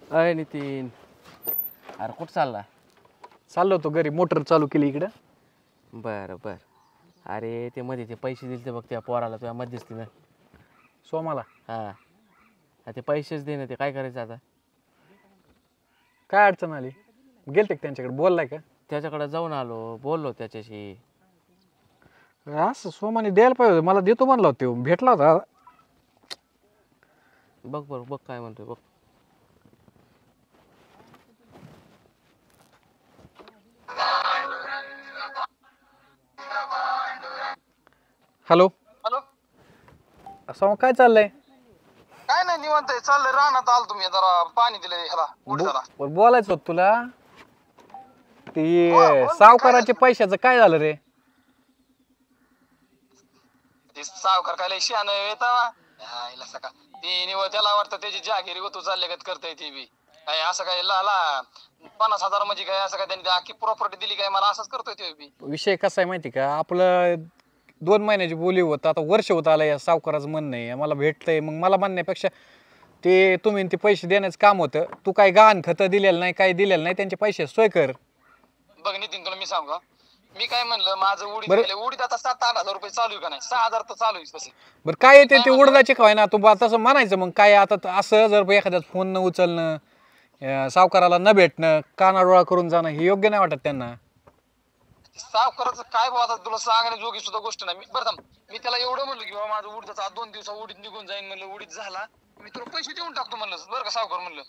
अय नितीन, अरे कुठं चालला? चाललो होतो घरी, मोटर चालू केली इकडं. बरं बरं. अरे ते मध्ये ते पैसे दिले ते बघ त्या पोराला तुझ्या मध्यस्थीनं. सोमाला हां, ते पैसेच दे ना. ते काय करायचं आता? काय अडचण आली? गेलते का त्यांच्याकडे, बोललाय का? त्याच्याकडे जाऊन आलो, बोललो त्याच्याशी. असं सोमाने द्यायला पाहिजे होतं, मला देतो म्हणला होता, तो भेटला होता. बघ बरं, बघ काय म्हणतोय बघ. Hello hello. सोमा, काय चाललंय? काय नाही, निवांत आहे. चाललंय रानात आलो. तुम्ही जरा पाणी दिलंय ह्याला उडदाला. बोलायचं होतं तुला. बोल, ते बोल, सावकाराच्या काय पैशाचं काय झालं रे? ते सावकार काय लय शहाणा येता सका ते निवळ त्याला वाटतं त्याची जहागिरी गोतू चालले करताय ती बी काय असं काय लाला 50,000 म्हणजे काय असं काय त्यांनी अख्खी प्रॉपर्टी दिली काय मला असंच करतोय ते बी. विषय कसा आहे माहिती का, आपलं 2 महिन्याची बोली होतं, आता वर्ष होत आलं. या सावकाराचं म्हणणं आहे मला भेटतंय, मग मला म्हणण्यापेक्षा ते तुम्ही ते पैसे देण्याचं काम होतं. तू काय गहाण खतं दिलेलं नाही, काही दिलेलं नाही, त्यांचे पैसे सोय कर. बघ नितीन, तुला मी सांगू का, मी काय म्हणलं, माझं उडीद बरं. गेले, उडीद आता 7-8 हजार रुपये चालू आहे का नाही? 6,000 तर चालू आहे तसे. बरं, काय येते काय ते म्हणलं? उडदाचे काय ना, तू तसं म्हणायचं. मग काय आता असं जर एखाद्याच फोन न उचलणं, सावकाराला न भेटणं, कानाडोळा करून जाणं, हे योग्य नाही वाटत त्यांना. सावकाराचं काय बाबा, आता तुला सांगण्या जोगी सुद्धा गोष्ट नाही. मी त्याला एवढं म्हणलं की बाबा माझं उडीदाचा आज 2 दिवसात उडीद निघून जाईन म्हणलं. उडीद झाला मी तुला पैसे देऊन टाकतो म्हणलं, बरं का सावकार म्हणलं.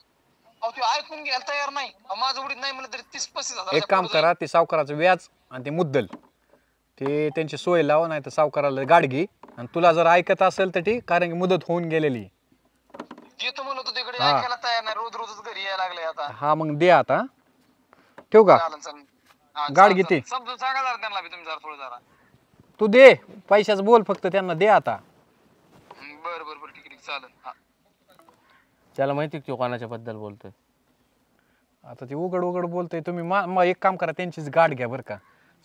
अहो ते ऐकून घ्यायला तयार नाही. माझं उडीद नाही म्हणलं तरी 30-35 हजार एक काम करा, ते सावकाराचं व्याज आणि ते मुद्दल ते त्यांची सोय लावा, नाही तर सावकाराला गाडगी. आणि तुला जर ऐकत असेल तर ठीक, कारण की मुदत होऊन गेलेली. देतो म्हणलं होतं तिकडे, हा. ऐकायला तयार नाही. रोज रोजच घरी यायला लागले आता. हा, मग दे आता. ठेवू का? चालन चालन. हा, गाड चालन, किती? चालन. समजून सांगा जरा त्यांना बी तुम्ही जरा थोडं जरा. तू दे पैशाचं, बोल फक्त त्यांना, दे आता. बरं बरं बरं, ठीक आहे, चालेल. हा. त्याला माहिती तो कोणाच्या बद्दल बोलतोय. आता ते उघड उघड बोलतोय. तुम्ही एक काम करा, त्यांचीच गाठ घ्या बरं का.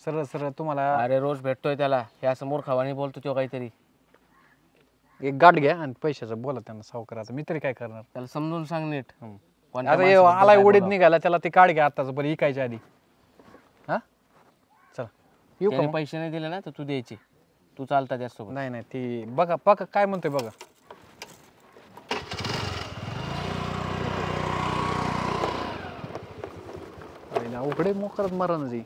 सरळ सरळ तुम्हाला अरे रोज भेटतोय त्याला, हे असं मूर्खावानी बोलतो तो काहीतरी. एक गाठ घ्या आणि पैशाचं बोला त्यांना, सावकाराचं. मी तरी काय करणार? त्याला समजून सांग नीट. कोणत्या आता माणसाबद्दल आलाय काय उडीद बोलावं. निघाला, त्याला ते काढ घ्या आताच बरं, इकायच्या आधी. हा, चला येऊ का त्याने मग? पैसे नाही दिले ना तर तू द्यायचे. तू चालता त्यासोबत. नाही नाही, ती बघा बघा काय म्हणतोय बघा. अरे ना, उघडे मोकरत मरण जी.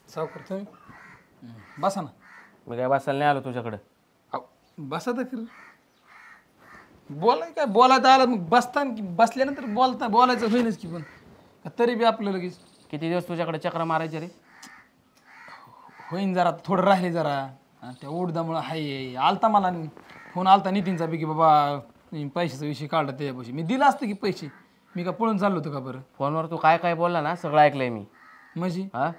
सावकार तुम्ही बसा ना. मी काय बसायला नाही आलो तुझ्याकडे. अहो, बसा तर खरं. बोलाय काय, बोलायला आलं मग बसताना की बसल्यानंतर बोलायचं होईनच की, पण तरी बी आपलं लगेच किती दिवस तुझ्याकडे चक्र मारायचे रे? होईन. जरा थोडं राहिले जरा. आणि त्या उडदामुळं हाय आलता मला फोन आलता नितीनचा बी की बाबा पैशाचा विषय काढला त्याच्यापाशी. मी दिला असतं की पैसे. मी का पळून चाललो होतो का बरं? फोनवर तू काय काय बोलला ना सगळं ऐकलंय मी. म्हणजे हा,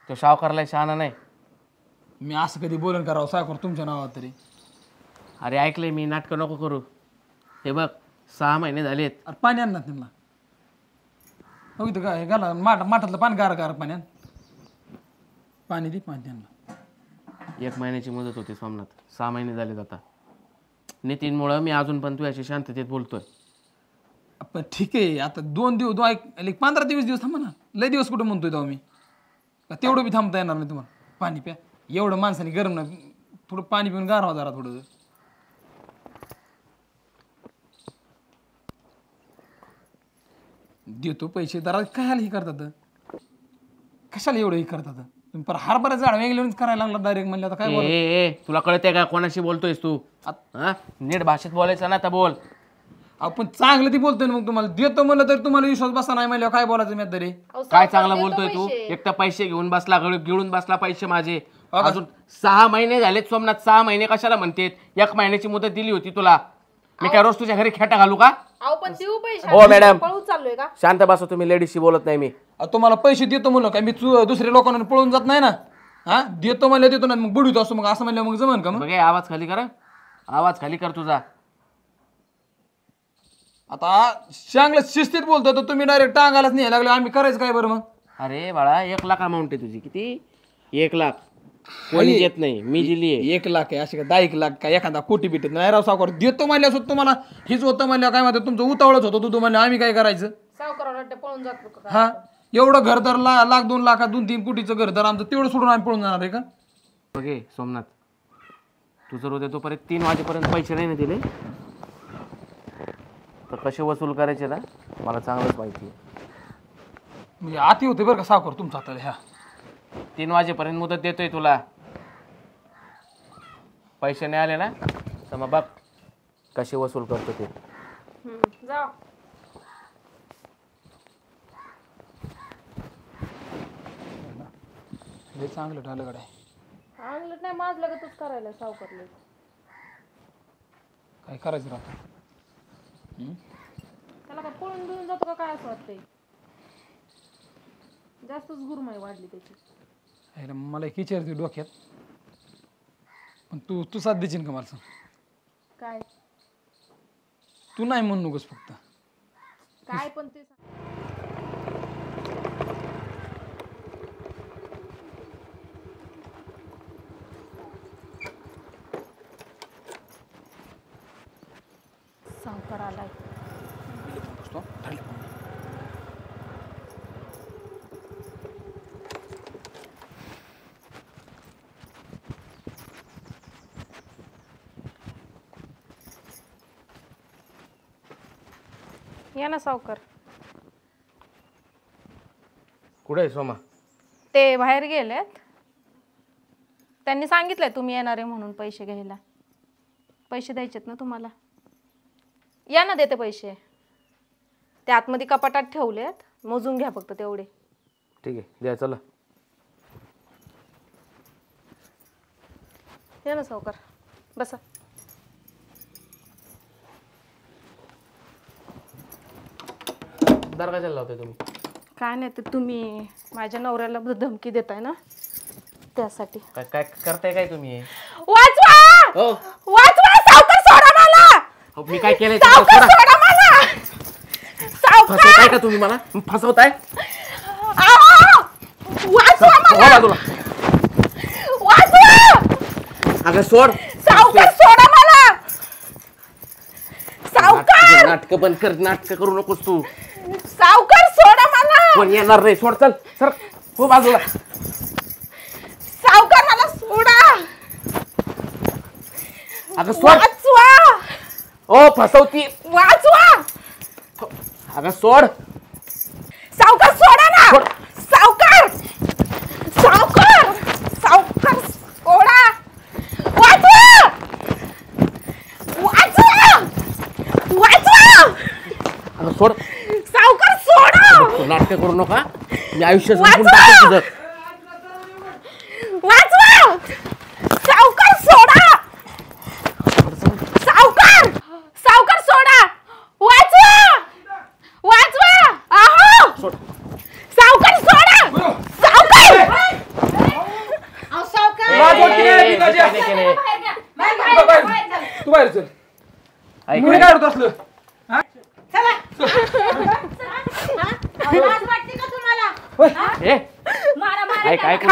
तो सावकारला शहाणा नाही. मी असं कधी बोलून करावं सावकार तुमच्या नावात तरी? अरे ऐकलंय मी, नाटकं नको करू. हे बघ 6 महिने झालेत. अरे पाणी आण ना त्यांना. हो इथं काय घाला माठातलं पाणी, गार गार पाण्यात पाणी दे, पाणी त्यांना. 1 महिन्याची मुदत होती सोमनाथ, 6 महिने झालेत आता. नितीनमुळं मी अजून पण तुझ्याशी शांततेत बोलतोय. पण ठीक आहे, आता 2 दिवस 15-20 दिवस थांबा ना. लय दिवस कुठं म्हणतोय तेव्हा मी का तेवढं बी थांबता येणार नाही तुम्हाला? पाणी प्या. एवढं माणसाने गरम नाही, थोडं पाणी पिऊन गारवा जरा थोडं. देतो पैसे जरा. काय हे करतात, कशाला एवढं हे करतात तुम्ही? पर हरभरा झाड वेगळेच करायला लागला डायरेक्ट म्हणलं. आता काय बोल. ए तुला कळतंय का कोणाशी बोलतोयस तू? हा, नीट भाषेत बोलायचं ना, तर बोल. आपण चांगलं ती बोलतोय ना, मग तुम्हाला देतो म्हणलं तर तुम्हाला विश्वास बसा नाही म्हणल्यावर काय बोलायचं मी तरी? काय चांगलं बोलतोय तू? एक तर पैसे घेऊन बसला, गिळून बसला पैसे माझे. अजून 6 महिने झालेत सोमनाथ. 6 महिने कशाला म्हणतेत? 1 महिन्याची मुदत दिली होती तुला. मी काय रोज तुझ्या घरी खेटा घालू का? पण देऊ पैसे. हो मॅडम, पळून चाललोय का? शांत बसा तुम्ही. लेडीजशी बोलत नाही मी. तुम्हाला पैसे देतो म्हणलं काय मी दुसऱ्या लोकांना पळून जात नाही ना. हा, देतो म्हणलं देतो ना, मग बुडीतो असं. मग असं म्हणलं मग जमन का? मग बघ, आवाज खाली कर. आवाज खाली कर तुझा. आता चांगलं शिस्तीत बोलतो तर तुम्ही डायरेक्ट टांगालाच नाही लागले, आम्ही करायचं काय बरं मग? अरे बाळा 1 लाख अमाऊंट आहे तुझी. किती? 1 लाख. कोणी देत नाही, मी दिली आहे. 1 लाख आहे असे का 10 लाख काय एखादा कोटी भेटत नाही राव सावकार. देतो म्हणल्या असत तुम्हाला हीच होतं म्हणल्या काय म्हणतात तुमचं उतावळच होतं तू म्हणलं आम्ही काय करायचं? पळून जातो का? हा एवढं घरदार लाख 2 लाखात 2-3 कोटीचं घरदार आमचं तेवढं सोडून आम्ही पळून जाणार आहे का? बघे सोमनाथ, तू जर उद्या तोपर्यंत 3 वाजेपर्यंत पैसे नाही ना दिले तर कसे वसूल करायचे ना मला चांगलंच माहिती आहे. म्हणजे आती होते बरं का सावकार तुमच्या हाताला. ह्या 3 वाजेपर्यंत मुदत देतोय तुला. पैसे नाही आले ना तर मग बघ कसे वसूल करतो ते. जा. लय चांगलं ठरलं गड्या. आणलं नाही माझ लगतच करायला सावकारले. काय करायचं राहतं? त्याला काय पळून बिळून जातो का काय असं वाटतंय? जास्तच गुरमाई वाढली त्याची. अरे मला एक विचारते डोक्यात, पण तू साथ देशील का मला सांग? काय तू नाही म्हणू नकोस फक्त. काय पण ते सावकार आलाय. या ना सावकार. कुठे आहे सोमा? ते बाहेर गेलेत. त्यांनी सांगितलंय तुम्ही येणार आहे म्हणून पैसे घ्यायला. पैसे द्यायचेत ना तुम्हाला? या ना देते पैसे. ते आतमध्ये कपाटात ठेवलेत, मोजून घ्या फक्त तेवढे. ठीक आहे द्या चला. या ना सावकार बसा. दार कशाला लावताय तुम्ही? काय नाही ते तुम्ही माझ्या नवऱ्याला धमकी देताय ना त्यासाठी. काय काय करताय काय तुम्ही? वाचवा हो वाचवा सावकार सोडा मला. हो, मी काय केलंय? सावकार सोडा मला. सावकार फसवताय का तुम्ही मला? फसवताय? आहो! वाचवा मला. हो तुला. वाचवा अगं सोड. सावकार सोडा मला. सावकार नाटक बंद कर. नाटक करू नकोस तू. सावकार सोडा मला. कोण येणार रे? सोड चल सर. हो बाजूला. सावकार मला सोडा. अगं सोड. वाचवा ओ फसवती. वाचवा. अगं सोड. सावकार सोडा ना. सोड. सावकार सावकार सावकार सोडा. वाचवा वाचवा वाचवा. अगं सोड. सावकार सोडा. तू नाटक करू नका. मी आयुष्य संपून टाकेन तुझं. वाचवा. सावकार सोडा. सावकार सावकार सोडा. वाचवा वाचवा. आहो सोड. सावकार सोडा. सावकार लाज वाटते का रे पिताजी? काय केलंय? तू बाहेर चल. ऐक मुली काय होत असलं? ए, ऐक ऐक.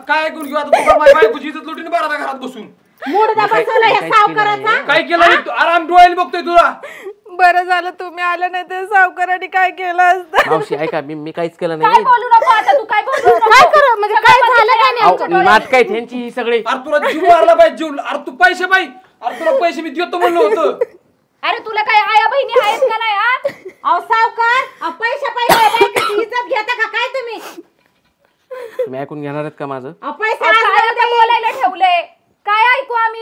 काय ऐकून घेऊ आता? तू माझ्या बायकोची इज्जत लुटीन बरं आता घरात बसून. काय केलं रे? तू आराम डोळ्याने बघतोय तुला. बरं झालं तुम्ही आलं नाही ते सावकाराने काय केलं असतं. मावशी ऐका मी काहीच केलं नाही. बोलू नको आता तू. काय बोलू नको. काय कर म्हणजे काय झालं काय नाही. नाटक आहे त्यांची ही सगळी. अरे तुला जीव मारला पाहिजे. जीव. अरे तू पैसे पाहिजे. अरे तुला पैसे मी देतो म्हणलं होतं. अरे तुला काय आया बहिणी आहेत का नाही? अहो सावकार पैसे पाहिजे इज्जत घेता का काय तुम्ही? तुम्ही ऐकून घेणार आहेत का माझं? पैसे बोलायला ठेवलंय काय ऐकू आम्ही?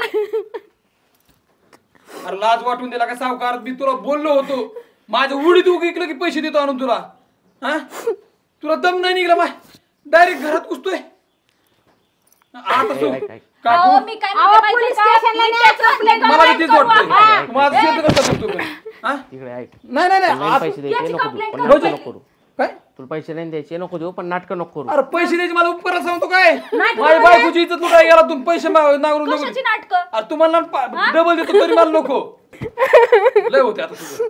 अरे लाज वाटून दिला का सावकार? मी तुला बोललो होतो माझं उडीत उग इकलं की पैसे देतो आणून तुला. हा तुला दम नाही निघला माय. डायरेक्ट घरात घुसतोय. आता तू ऐक, ऐक. काकू मी काय म्हणते माहितीये का? मी त्याच complaint मला करणार भीतीच करू वाटतंय. आपण. माझं शेत कसं करतो पण? हा? तिकडे ऐक. नाही नाही नाही. नाही पैसे द्यायचे नको देऊ. पण नाटकं नको करू. काय? तुला पैसे नाही द्यायचे नको देऊ पण नाटक नको करू. अरे पैसे द्यायचे मला उपकार सांगतो काय? माझ्या बायकोची इज्जत लुटाय गेला तू पैसे नांगरून नको. कशाची नाटकं? अरे तुम्हाला डबल देतो तरी मला नको. लय होते आता तुझं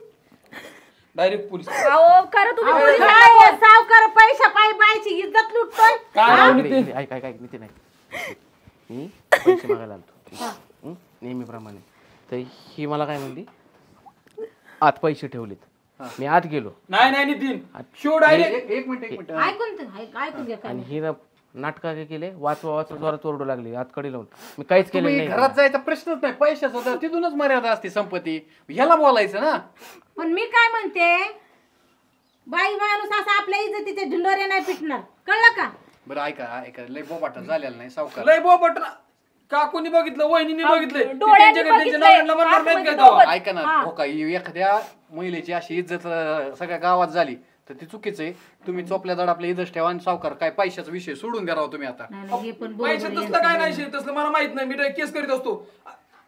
डायरेक्ट पोलीस अहो खरं तुम्ही पोलीस काय आहे, सावकार पैसा पायी बायची इज्जत लुटतोय काय राव इकडे- नितीन? इकडे- ऐक ऐक ऐक नितीन ऐक. मी पैसे मागायला आलतो नेहमीप्रमाणे. तर ही मला काय म्हणली, आत पैसे ठेवलेत. मी आत गेलो नाही नाही नितीन शो डायरेक्ट एक मिनिट ऐकून घ्या काय आणि ही नाटक काय केले, वाचवा वाचवा जोरात ओरडू लागली हातकडी लावून. मी काहीच केलं तुम्ही नाही. घरात जायचा प्रश्नच नाही, पैशाचा तर तिथूनच मर्यादा असते संपत्ती. ह्याला बोलायचं ना. पण मी काय म्हणते, बाई माणूस असा आपल्या इज्जतीच्या ढिंडोऱ्या नाही पिटणार, कळलं का? बरं ऐका लय बोबाटा झालेला नाही सावकार. लय बोपट ना. काकूनी बघितलं, वहिनीने बघितलंय, ती डोळ्यांनी त्यांच्या त्यांच्या बघितलंय. नवऱ्याला म्हणणार नाहीत काय आतमध्ये तेव्हा? ऐका ना, हो का एखाद्या महिलेची अशी इज्जत सगळ्या गावात झाली तर ती चुकीचं आहे. तुम्ही चोपल्या दड आपल्या इज्जत ठेवा आणि सावकार काय पैशाचा विषय सोडून द्या राव तुम्ही आता. नाही हे पण पैसे बरोबर तसलं काय नाही शे, तसलं मला माहित नाही. मी डायरेक्ट केस करीत असतो.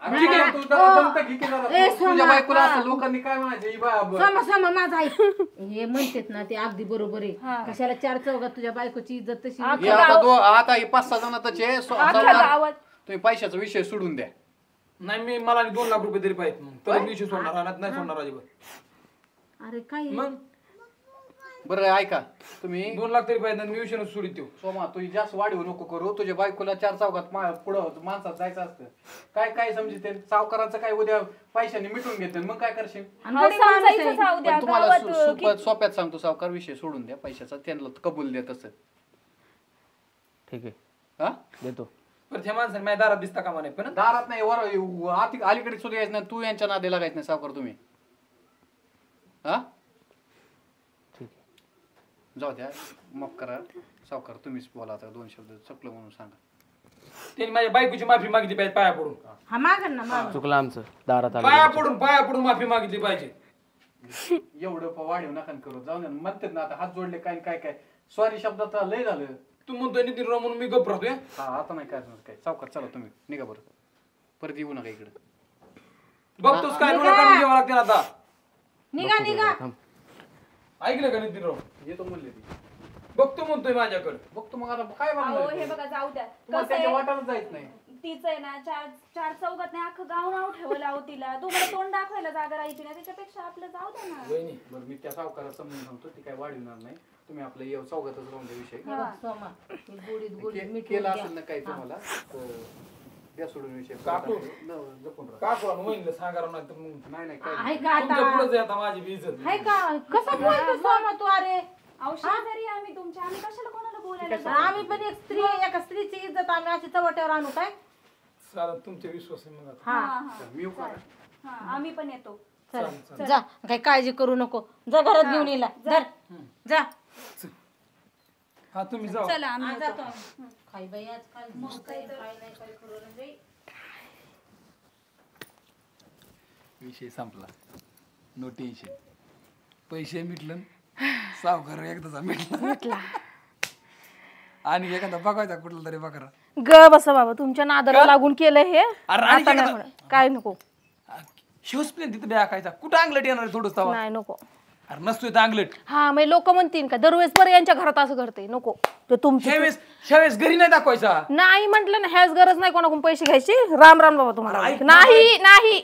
ठीक आहे, तू जरा दमत घे की जरा. ए, तुझ्या सोमा, बायकोला असं लोकांनी काय म्हणायचं, ही समा माझा ऐक, हे म्हणतात ना ते अगदी बरोबर आहे. कशाला चार चौघात तुझ्या बायकोची इज्जत तशी हे आता हे 5-6 जणांचे सावकार गावात तुम्ही पैशाचा विषय सोडून द्या. नाही मी मला 2 लाख रुपये तरी पाहिजे मग तर मी सोडणार नाही सोडणार अजिबात. अरे काय मग बरं ऐका तुम्ही 2 लाख तरी पाहिजे मी विषय सोडित देऊ. सोमा तू जास्त वाढीव नको करू. तुझ्या बायकोला 4 चौकात पुढं माणसात जायचं असतं. काय काय समजते सावकाराचं काय उद्या पैशाने मिटून घेते मग काय करशील. समजायचं जाऊ द्या पण तुम्हाला गावात सोप्यात सांगतो सावकार विषय सोडून द्या पैशाचा. त्यांना कबूल द्या तसं. ठीक आहे हा देतो. पण त्या माणसाने माझ्या दारात दिसता कामा नाही पण दारात नाही वर अलीकडे सुद्धा यायचं नाही. तू यांच्या नादी लागायचं नाही सावकार तुम्ही. हा ठीक आहे. जाऊ द्या माफ करा सावकार. तुम्हीच बोला आता 2 शब्द चकलं म्हणून सांगा. त्यांनी माझ्या बायकोची माफी मागितली पाहिजे पाया पडून. हा मागण ना माग चुकलं आमचं दारात पाया आलं. पडून माफी मागितली पाहिजे. एवढं वाढीव नका करू. जाऊ द्या म्हणतात ना आता हात जोडले काय काय काय सॉरी शब्दात लय झालं. तू म्हणतोय नितीन राव म्हणून मी गप्प राहतोय. हा आता नाही काय काय सावकार चला तुम्ही निघा बरं. परत येऊ नका इकडे. बघतोस काय डोळे काढून घ्यावं लागते ना आता. निघा थांब. ऐकलं का नितीन राव? येतो म्हणले ती. बघतो म्हणतोय माझ्याकडे. बघतो मग आता काय अहो म्हणणार हे बघा जाऊ द्या तुम्हाला कसं त्याच्या आहे वाटायला जायच नाही. तीच आहे ना चार चौघात नाही अख्खं गाव नाव ठेवलं अहो तिला तुम्हाला तोंड दाखवायला जागा राहायची ना त्याच्यापेक्षा आपलं जाऊ द्या ना वहिनी बरं मी त्या सावकाराला समजून सांगतो ती काय वाढवणार नाही. तुम्ही आपलं येऊ चौघातच राहून द्या विषय. सोमा गोडीत मीठ केलं असेल ना काही तुम्हाला तर द्या सोडून विषय. काकू. जपून राहा. का करू वहिनीला सांगा राव नाही तर मग नाही नाही काय आहे का तुमच्या आता पुढेच आहे आता माझी बी इज्जत. आहे का कसं बोलतो सोमा तू? अरे औषध जरी आम्ही तुमच्या आम्ही कशाला कोणाला बोलायला जाऊ? आम्ही पण एक स्त्री एका स्त्रीची इज्जत आम्ही अशी चवट्यावर आणू काय? चालेल तुमचे विश्वास आहे मग आता. हा हा मी येऊ का? हा आम्ही पण येतो चल जा काही काळजी करू नको. जा घरात घेऊन येला धर जा. हा तुम्ही जाऊ. चला आम्ही हा, येतो. जातो आम्ही. काय बाई आजकाल काय नाही काय करू नये. विषय संपला. No tension. पैसे मिटलं सावकार एकदाचा मिटला आणि एखादा बघायचा कुठला तरी बकरा. ग बसा बाबा तुमच्या नादाला लागून केलं हे. अरे आणि आता काय नाही होणार. काय नको शिवस प्लेन तिथे बॅकायचा कुठं अंगलट येणार थोडस तवा. नाही नको. अरे नसतोय तर अंगलट. हा मग लोक म्हणतील का दरवेळेस बरं यांच्या घरात असं घडते नको ते तुमचे ह्यावेळेस घरी नाही दाखवायचा. नाही म्हटलं ना ह्याच गरज नाही कोणाकडून पैसे घ्यायची. राम राम बाबा तुम्हाला. अरे ऐक ना नाही नाही